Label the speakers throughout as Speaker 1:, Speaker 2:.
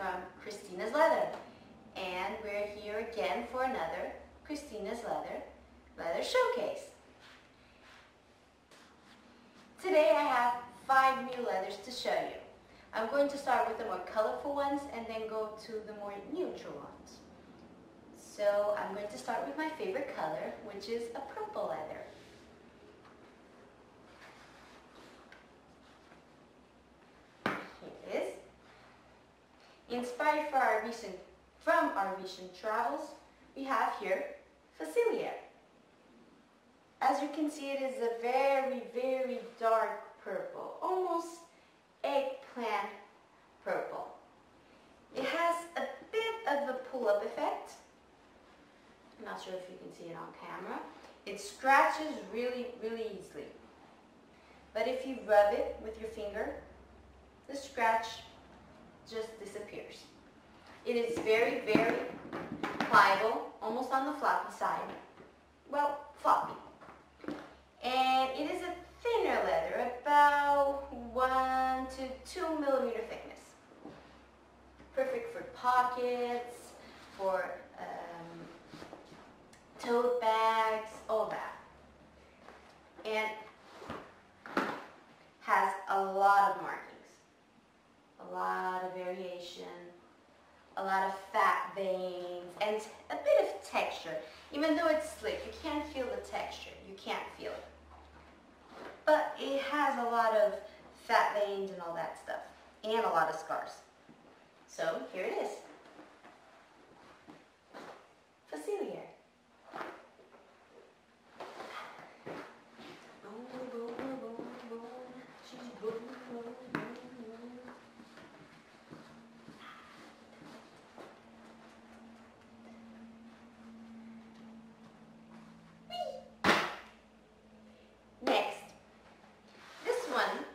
Speaker 1: from Cristina's Leather, and we're here again for another Cristina's Leather showcase. Today I have 5 new leathers to show you. I'm going to start with the more colorful ones and then go to the more neutral ones. So I'm going to start with my favorite color, which is a purple leather. Here it is. Inspired from our recent travels, we have here Facilier. As you can see, it is a very, very dark purple, almost eggplant purple. It has a bit of a pull-up effect. I'm not sure if you can see it on camera. It scratches really, really easily. But if you rub it with your finger, the scratch just disappears. It is very, very pliable, almost on the floppy side. Well, floppy. And it is a thinner leather, about 1 to 2 millimeter thickness. Perfect for pockets, for tote bags, all that. And has a lot of markings, a lot of variation, a lot of fat veins, and a bit of texture. Even though it's slick, you can't feel the texture. You can't feel it. But it has a lot of fat veins and all that stuff, and a lot of scars. So here it is. Facilier. Next, this one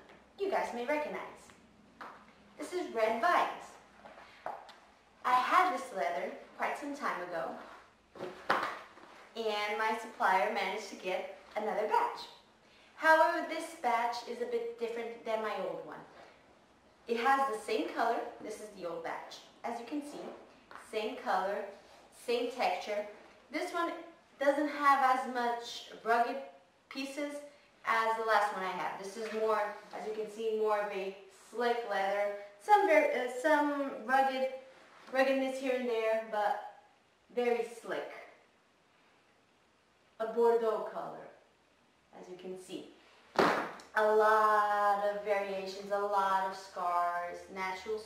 Speaker 1: you guys may recognize. This is red vines. I had this leather quite some time ago, and my supplier managed to get another batch. However, this batch is a bit different than my old one. It has the same color. This is the old batch. As you can see, same color, same texture. This one doesn't have as much rugged pieces as the last one I have. This is more, as you can see, more of a slick leather. Some ruggedness here and there, but very slick. A Bordeaux color, as you can see. A lot of variations, a lot of scars, natural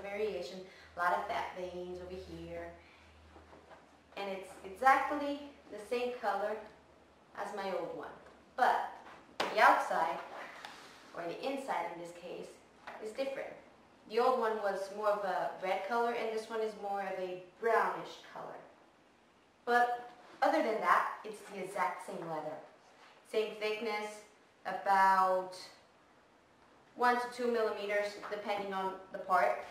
Speaker 1: variation, a lot of fat veins over here. And it's exactly the same color as my old one. But the outside, or the inside in this case, is different. The old one was more of a red color, and this one is more of a brownish color. But other than that, it's the exact same leather. Same thickness, about 1 to 2 millimeters, depending on the part.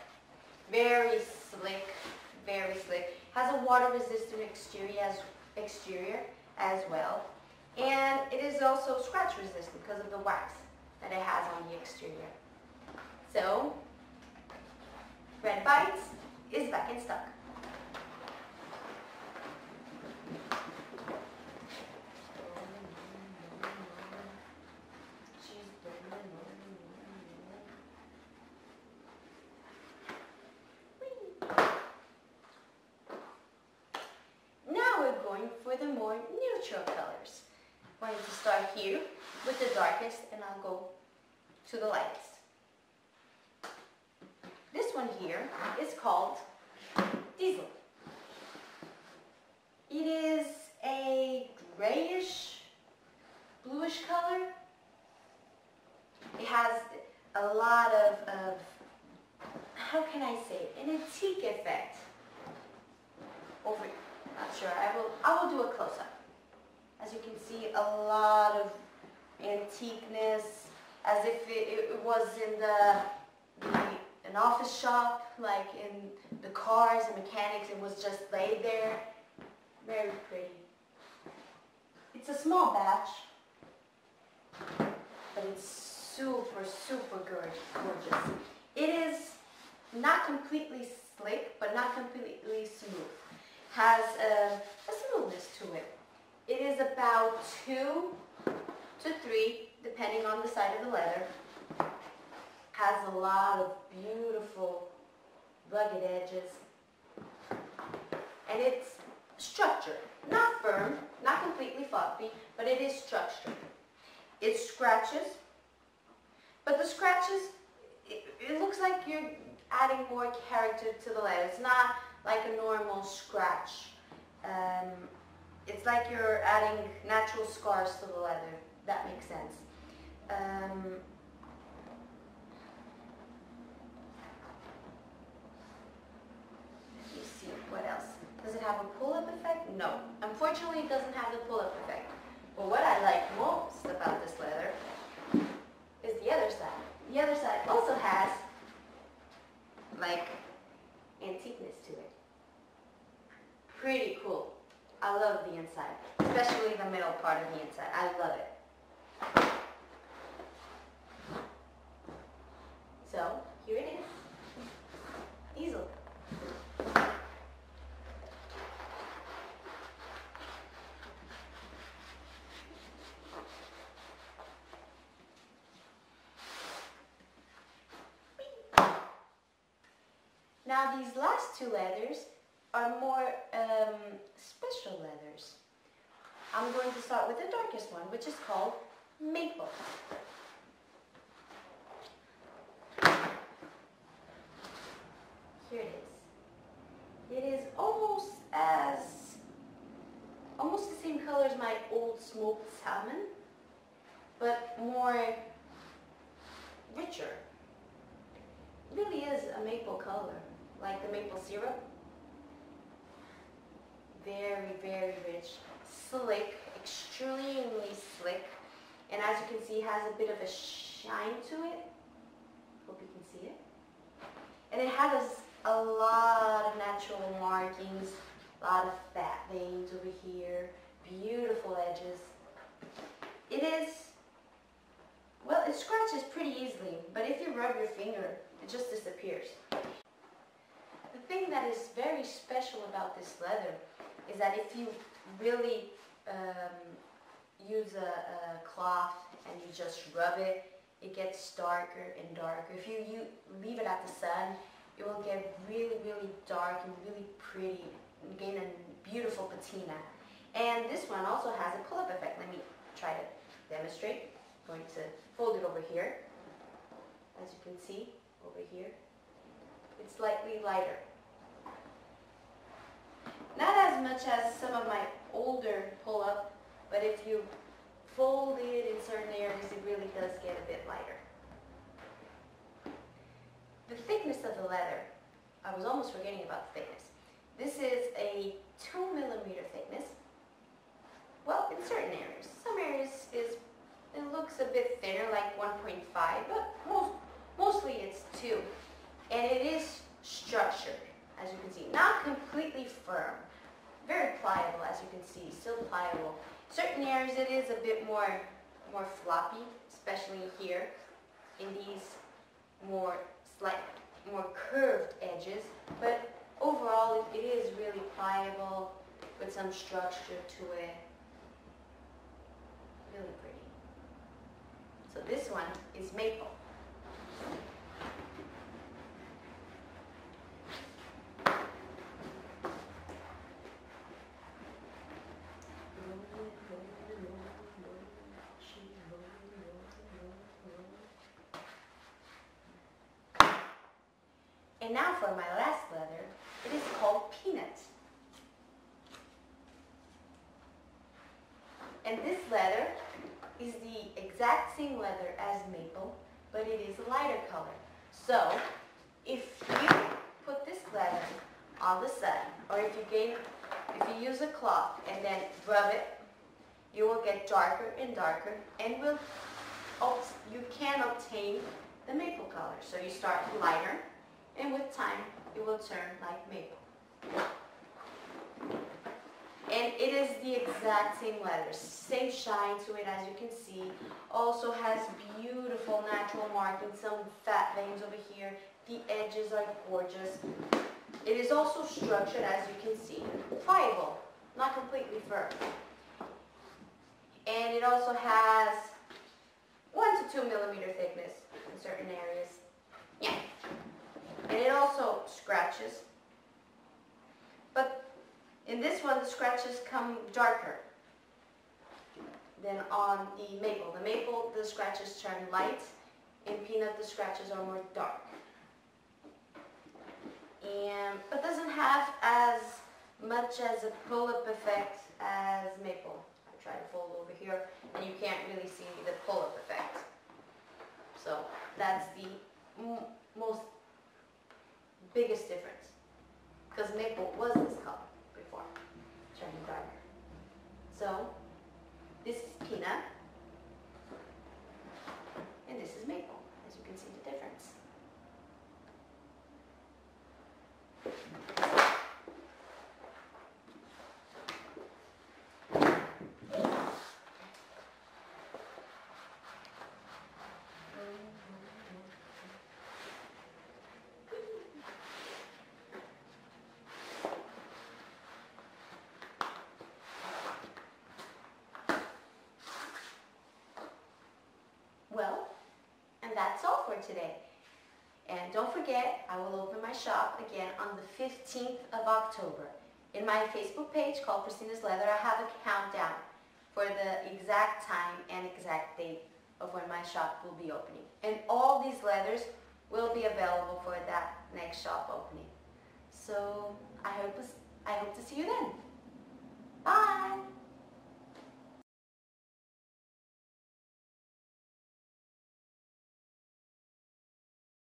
Speaker 1: Very slick, very slick. Has a water-resistant exterior as well. And it is also scratch resistant because of the wax that it has on the exterior. So, Red Bites is back in stock. Now we're going for the more neutral colors. I'm going to start here with the darkest, and I'll go to the lightest. This one here is called Diesel. It is a grayish, bluish color. It has a lot of how can I say it, an antique effect. Over, not sure, I will do a close-up. As you can see, a lot of antiqueness, as if it was in an office shop, like in the cars and mechanics. It was just laid there. Very pretty. It's a small batch, but it's super, super gorgeous. It is not completely slick, but not completely smooth. Has a smoothness to it. It is about 2 to 3, depending on the side of the leather. Has a lot of beautiful rugged edges. And it's structured. Not firm, not completely floppy, but it is structured. It scratches, but the scratches, it looks like you're adding more character to the leather. It's not like a normal scratch. It's like you're adding natural scars to the leather. That makes sense. Let me see, what else? Does it have a pull-up effect? No. Unfortunately, it doesn't have the pull-up effect. But what I like most about this leather is the other side. The other side also has like antiqueness to it. Pretty cool. I love the inside, especially the middle part of the inside. I love it. So here it is. Easel. Now these last two leathers are more special leathers. I'm going to start with the darkest one, which is called maple. Here it is. It is almost the same color as my old smoked salmon, but more richer. It really is a maple color, like the maple syrup. Very, very rich, slick, extremely slick, and as you can see, has a bit of a shine to it. Hope you can see it. And it has a lot of natural markings, a lot of fat veins over here, beautiful edges. It is, well, it scratches pretty easily, but if you rub your finger, it just disappears. The thing that is very special about this leather is that if you really use a cloth and you just rub it, it gets darker and darker. If you leave it at the sun, it will get really, really dark and really pretty and gain a beautiful patina. And this one also has a pull-up effect. Let me try to demonstrate. I'm going to fold it over here. As you can see, over here, it's slightly lighter. Not as much as some of my older pull-up, but if you fold it in certain areas, it really does get a bit lighter. The thickness of the leather, I was almost forgetting about the thickness. This is a 2 millimeter thickness. Well, in certain areas. Some areas it looks a bit thinner, like 1.5, but mostly it's 2. And it is structured, as you can see. Not completely firm. Very pliable, as you can see. Still pliable. Certain areas it is a bit more floppy, especially here in these more curved edges. But overall, it is really pliable with some structure to it. Really pretty. So this one is maple. And now for my last leather, it is called peanut. And this leather is the exact same leather as maple, but it is a lighter color. So, if you put this leather on the sun, or if you use a cloth and then rub it, you will get darker and darker, and you can obtain the maple color. So you start lighter, and with time, it will turn like maple. And it is the exact same leather, same shine to it, as you can see. Also has beautiful natural markings, some fat veins over here, The edges are gorgeous. It is also structured, as you can see, pliable, not completely firm. And it also has 1 to 2 millimeter thickness in certain areas. Yeah. And it also scratches. But in this one, the scratches come darker than on the maple. The maple, the scratches turn light. In peanut, the scratches are more dark. But doesn't have as much as a pull-up effect as maple. I try to fold over here, and you can't really see the pull-up effect. So that's the most biggest difference, because maple was this color before, turning darker. So this is peanut, and this is maple, as you can see the difference. Well, and that's all for today. And don't forget, I will open my shop again on the 15th of October. In my Facebook page called Cristina's Leather, I have a countdown for the exact time and exact date of when my shop will be opening. And all these leathers will be available for that next shop opening. So I hope to see you then. Bye!